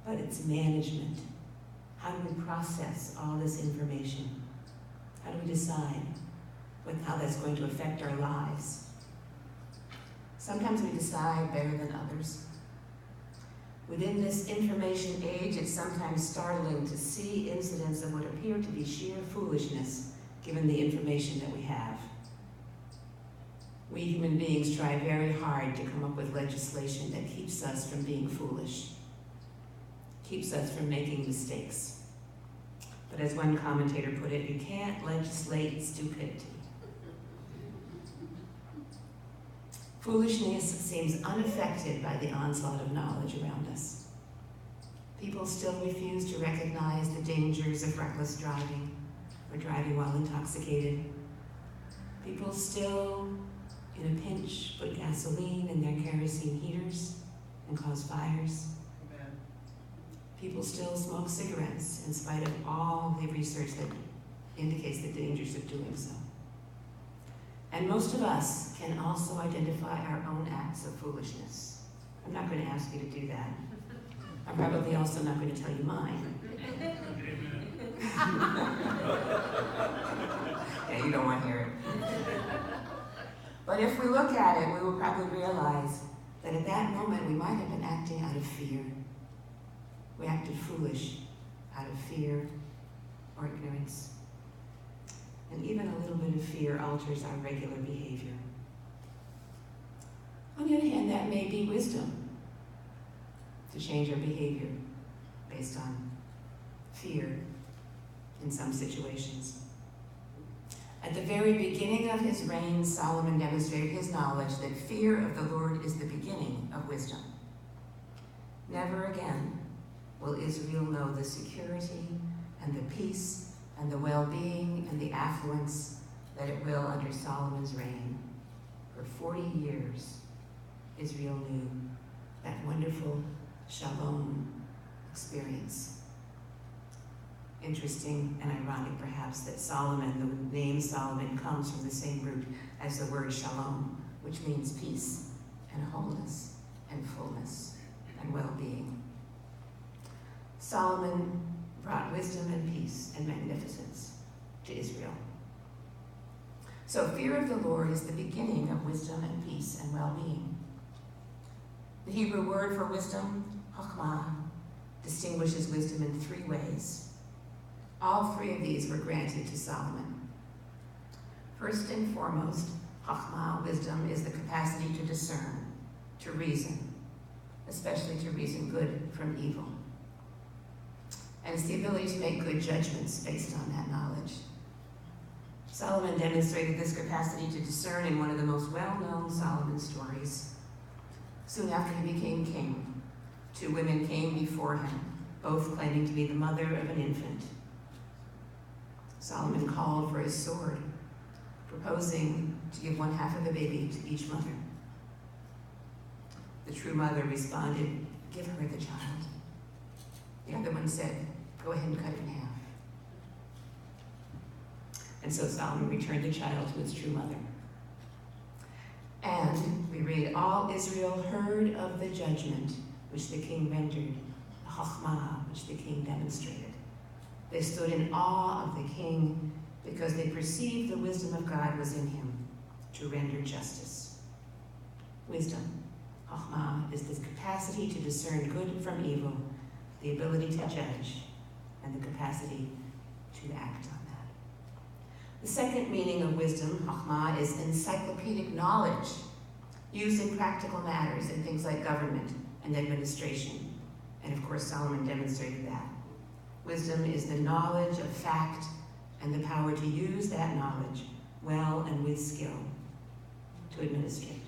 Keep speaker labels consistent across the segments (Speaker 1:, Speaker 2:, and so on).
Speaker 1: but it's management. How do we process all this information? How do we decide how that's going to affect our lives? Sometimes we decide better than others. Within this information age, it's sometimes startling to see incidents of what appear to be sheer foolishness given the information that we have. We human beings try very hard to come up with legislation that keeps us from being foolish, keeps us from making mistakes. But as one commentator put it, you can't legislate stupidity. Foolishness seems unaffected by the onslaught of knowledge around us. People still refuse to recognize the dangers of reckless driving or driving while intoxicated. People still, in a pinch, put gasoline in their kerosene heaters and cause fires.
Speaker 2: Amen.
Speaker 1: People still smoke cigarettes in spite of all the research that indicates the dangers of doing so. And most of us can also identify our own acts of foolishness. I'm not going to ask you to do that. I'm probably also not going to tell you mine. Yeah, you don't want to hear it. But if we look at it, we will probably realize that at that moment we might have been acting out of fear. We acted foolish out of fear or ignorance. And even a little bit of fear alters our regular behavior. On the other hand, that may be wisdom to change our behavior based on fear in some situations. At the very beginning of his reign, Solomon demonstrated his knowledge that fear of the Lord is the beginning of wisdom. Never again will Israel know the security and the peace and the well-being and the affluence that it will under Solomon's reign. For 40 years, Israel knew that wonderful shalom experience. Interesting and ironic, perhaps, that Solomon, the name Solomon, comes from the same root as the word shalom, which means peace and wholeness and fullness and well-being. Solomon brought wisdom and peace and magnificence to Israel. So fear of the Lord is the beginning of wisdom and peace and well-being. The Hebrew word for wisdom, chachmah, distinguishes wisdom in 3 ways. All 3 of these were granted to Solomon. First and foremost, chachmah, wisdom, is the capacity to discern, to reason, especially to reason good from evil. And it's the ability to make good judgments based on that knowledge. Solomon demonstrated this capacity to discern in one of the most well-known Solomon stories. Soon after he became king, 2 women came before him, both claiming to be the mother of an infant. Solomon called for his sword, proposing to give 1/2 of the baby to each mother. The true mother responded, "Give her the child." The other one said, "Go ahead and cut it in half." And so Solomon returned the child to its true mother. And we read, all Israel heard of the judgment which the king rendered, the chachmah which the king demonstrated. They stood in awe of the king because they perceived the wisdom of God was in him to render justice. Wisdom, chachmah, is the capacity to discern good from evil, the ability to judge, and the capacity to act on that. The second meaning of wisdom, chachmah, is encyclopedic knowledge used in practical matters in things like government and administration. And of course, Solomon demonstrated that. Wisdom is the knowledge of fact and the power to use that knowledge well and with skill to administrate.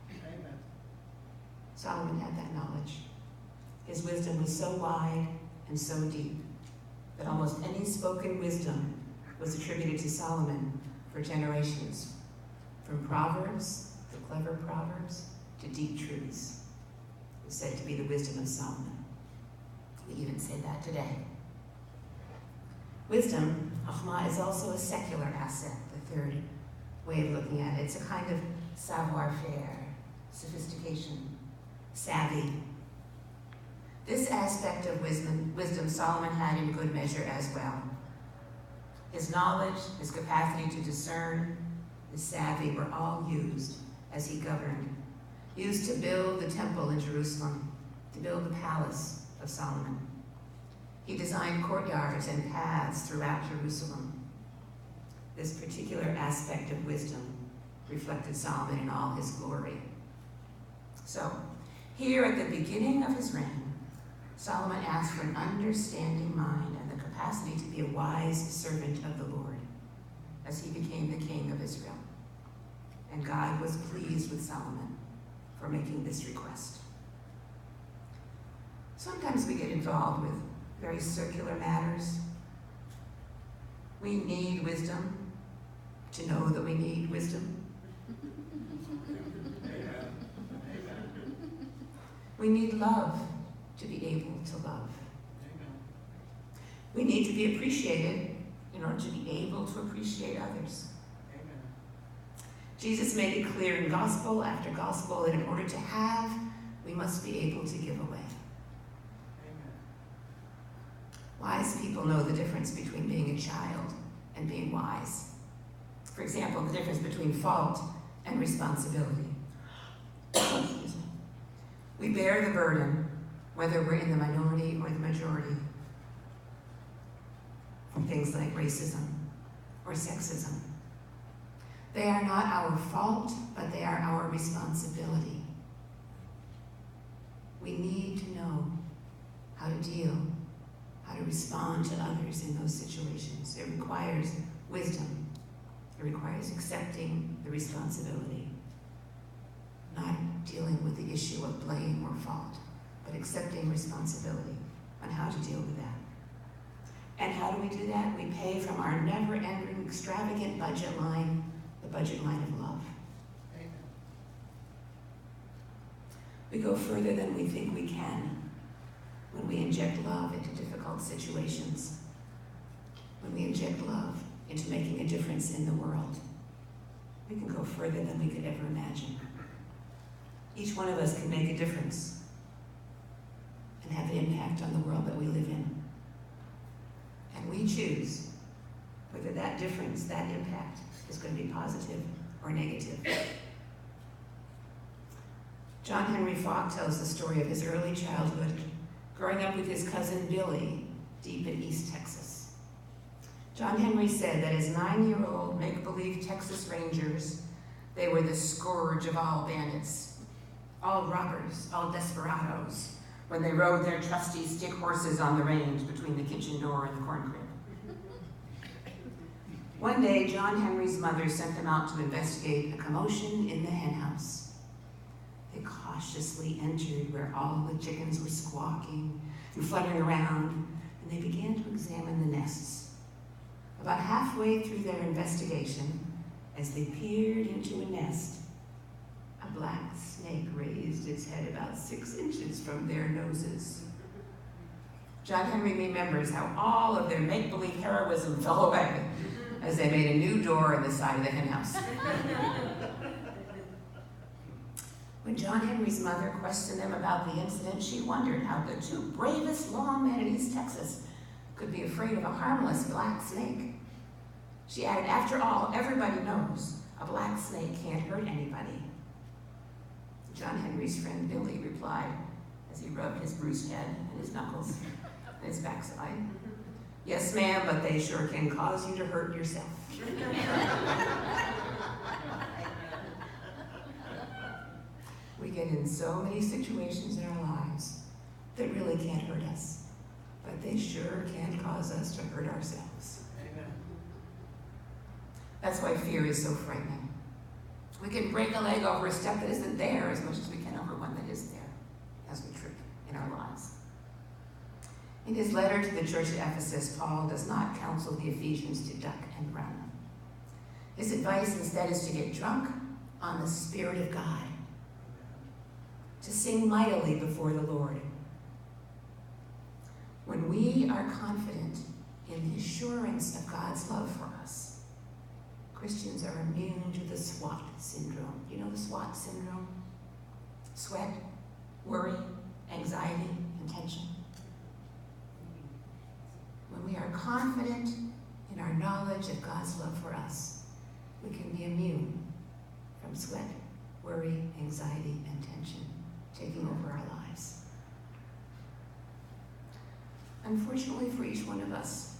Speaker 2: Amen.
Speaker 1: Solomon had that knowledge. His wisdom was so wide and so deep that almost any spoken wisdom was attributed to Solomon for generations, from Proverbs, the clever Proverbs, to deep truths. It was said to be the wisdom of Solomon. We even say that today. Wisdom, chachmah, is also a secular asset, the third way of looking at it. It's a kind of savoir-faire, sophistication, savvy. This aspect of wisdom Solomon had in good measure as well. His knowledge, his capacity to discern, his savvy were all used as he governed, used to build the temple in Jerusalem, to build the palace of Solomon. He designed courtyards and paths throughout Jerusalem. This particular aspect of wisdom reflected Solomon in all his glory. So, here at the beginning of his reign, Solomon asked for an understanding mind and the capacity to be a wise servant of the Lord as he became the king of Israel. And God was pleased with Solomon for making this request. Sometimes we get involved with very circular matters. We need wisdom to know that we need wisdom. We need love to be able to love. We need to be appreciated in order to be able to appreciate others. Jesus made it clear in gospel after gospel that in order to have, we must be able to give away. Wise people know the difference between being a child and being wise. For example, the difference between fault and responsibility. Excuse me. We bear the burden, whether we're in the minority or the majority, from things like racism or sexism. They are not our fault, but they are our responsibility. We need to know how to deal, how to respond to others in those situations. It requires wisdom. It requires accepting the responsibility, not dealing with the issue of blame or fault, but accepting responsibility on how to deal with that. And how do we do that? We pay from our never-ending, extravagant budget line, the budget line of love.
Speaker 2: Amen.
Speaker 1: We go further than we think we can when we inject love into difficult situations, when we inject love into making a difference in the world. We can go further than we could ever imagine. Each one of us can make a difference and have an impact on the world that we live in. And we choose whether that difference, that impact, is going to be positive or negative. John Henry Faulk tells the story of his early childhood, growing up with his cousin Billy deep in East Texas. John Henry said that as 9-year-old make-believe Texas Rangers, they were the scourge of all bandits, all robbers, all desperados, when they rode their trusty stick horses on the range between the kitchen door and the corn crib. One day, John Henry's mother sent them out to investigate a commotion in the henhouse. They cautiously entered where all the chickens were squawking and fluttering around, and they began to examine the nests. About halfway through their investigation, as they peered into a nest, a black snake raised its head about 6 inches from their noses. John Henry remembers how all of their make-believe heroism fell away as they made a new door in the side of the henhouse. When John Henry's mother questioned them about the incident, she wondered how the two bravest lawmen in East Texas could be afraid of a harmless black snake. She added, after all, everybody knows a black snake can't hurt anybody. John Henry's friend Billy replied, as he rubbed his bruised head and his knuckles and his backside, "Yes, ma'am, but they sure can cause you to hurt yourself." We get in so many situations in our lives that really can't hurt us, but they sure can cause us to hurt ourselves.
Speaker 2: Amen.
Speaker 1: That's why fear is so frightening. We can break a leg over a step that isn't there as much as we can over one that is there as we trip in our lives. In his letter to the church at Ephesus, Paul does not counsel the Ephesians to duck and run. His advice instead is to get drunk on the Spirit of God, to sing mightily before the Lord. When we are confident in the assurance of God's love for us, Christians are immune to the SWAT syndrome. You know the SWAT syndrome? Sweat, worry, anxiety, and tension. confident in our knowledge of God's love for us, we can be immune from sweat, worry, anxiety, and tension taking over our lives. Unfortunately for each one of us,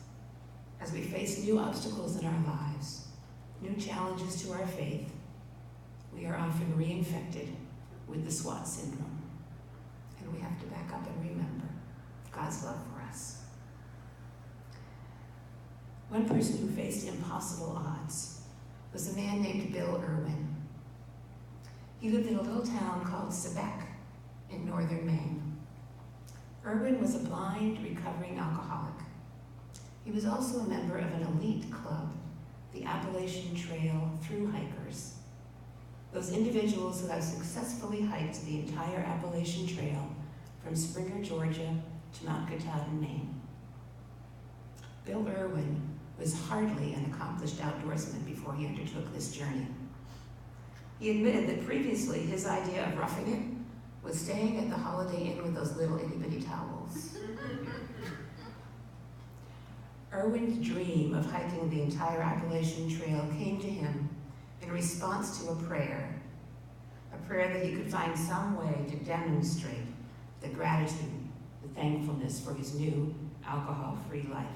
Speaker 1: as we face new obstacles in our lives, new challenges to our faith, we are often reinfected with the SWAT syndrome. And we have to back up and remember God's love for us. One person who faced impossible odds was a man named Bill Irwin. He lived in a little town called Sebec in northern Maine. Irwin was a blind, recovering alcoholic. He was also a member of an elite club, the Appalachian Trail Through Hikers. Those individuals who have successfully hiked the entire Appalachian Trail from Springer, Georgia to Mount Katahdin, Maine. Bill Irwin was hardly an accomplished outdoorsman before he undertook this journey. He admitted that previously his idea of roughing it was staying at the Holiday Inn with those little itty-bitty towels. Irwin's dream of hiking the entire Appalachian Trail came to him in response to a prayer that he could find some way to demonstrate the gratitude, the thankfulness for his new alcohol-free life.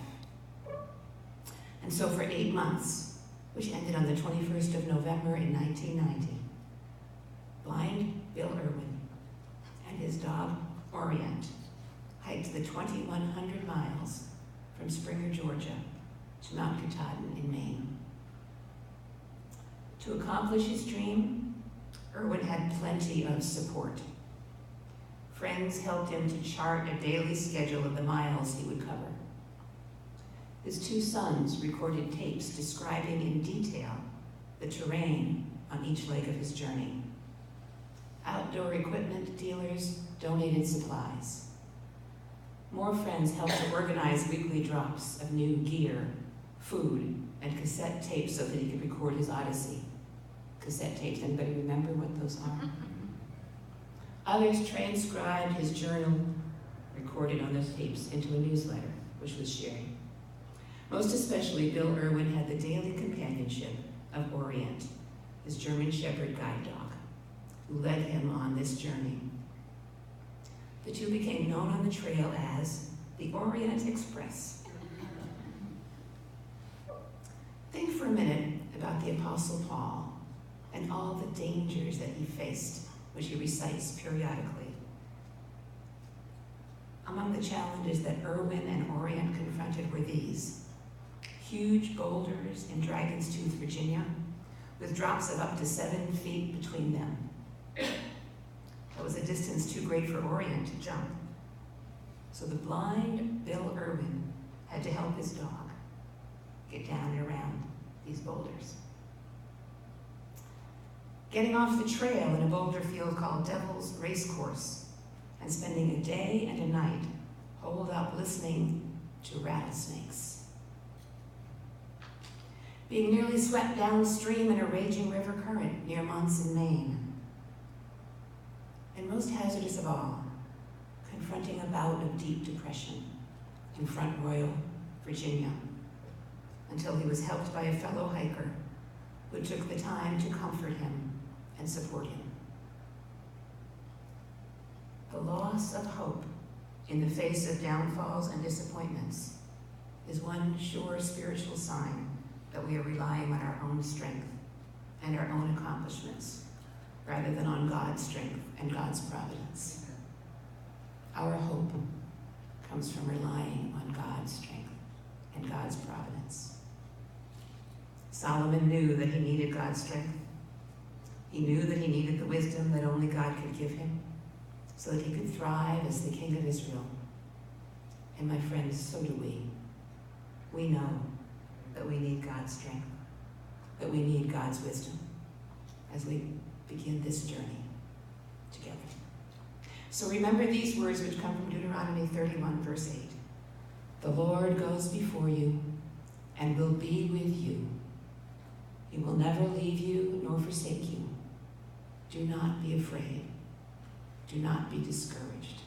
Speaker 1: And so for 8 months, which ended on the 21st of November in 1990, blind Bill Irwin and his dog, Orient, hiked the 2,100 miles from Springer, Georgia to Mount Katahdin in Maine. To accomplish his dream, Irwin had plenty of support. Friends helped him to chart a daily schedule of the miles he would cover. His 2 sons recorded tapes describing in detail the terrain on each leg of his journey. Outdoor equipment dealers donated supplies. More friends helped to organize weekly drops of new gear, food, and cassette tapes so that he could record his odyssey. Cassette tapes, anybody remember what those are? Others transcribed his journal recorded on those tapes into a newsletter, which was shared. Most especially, Bill Irwin had the daily companionship of Orient, his German Shepherd guide dog, who led him on this journey. The two became known on the trail as the Orient Express. Think for a minute about the Apostle Paul and all the dangers that he faced, which he recites periodically. Among the challenges that Irwin and Orient confronted were these: huge boulders in Dragon's Tooth, Virginia, with drops of up to 7 feet between them. That was a distance too great for Orient to jump. So the blind Bill Irwin had to help his dog get down and around these boulders. Getting off the trail in a boulder field called Devil's Racecourse and spending a day and a night holed up listening to rattlesnakes. Being nearly swept downstream in a raging river current near Monson, Maine. And most hazardous of all, confronting a bout of deep depression in Front Royal, Virginia, until he was helped by a fellow hiker who took the time to comfort him and support him. The loss of hope in the face of downfalls and disappointments is one sure spiritual sign that we are relying on our own strength and our own accomplishments rather than on God's strength and God's providence. Our hope comes from relying on God's strength and God's providence. Solomon knew that he needed God's strength. He knew that he needed the wisdom that only God could give him so that he could thrive as the king of Israel. And my friends, so do we. We know that we need God's strength, that we need God's wisdom as we begin this journey together. So remember these words which come from Deuteronomy 31, verse 8. The Lord goes before you and will be with you. He will never leave you nor forsake you. Do not be afraid. Do not be discouraged.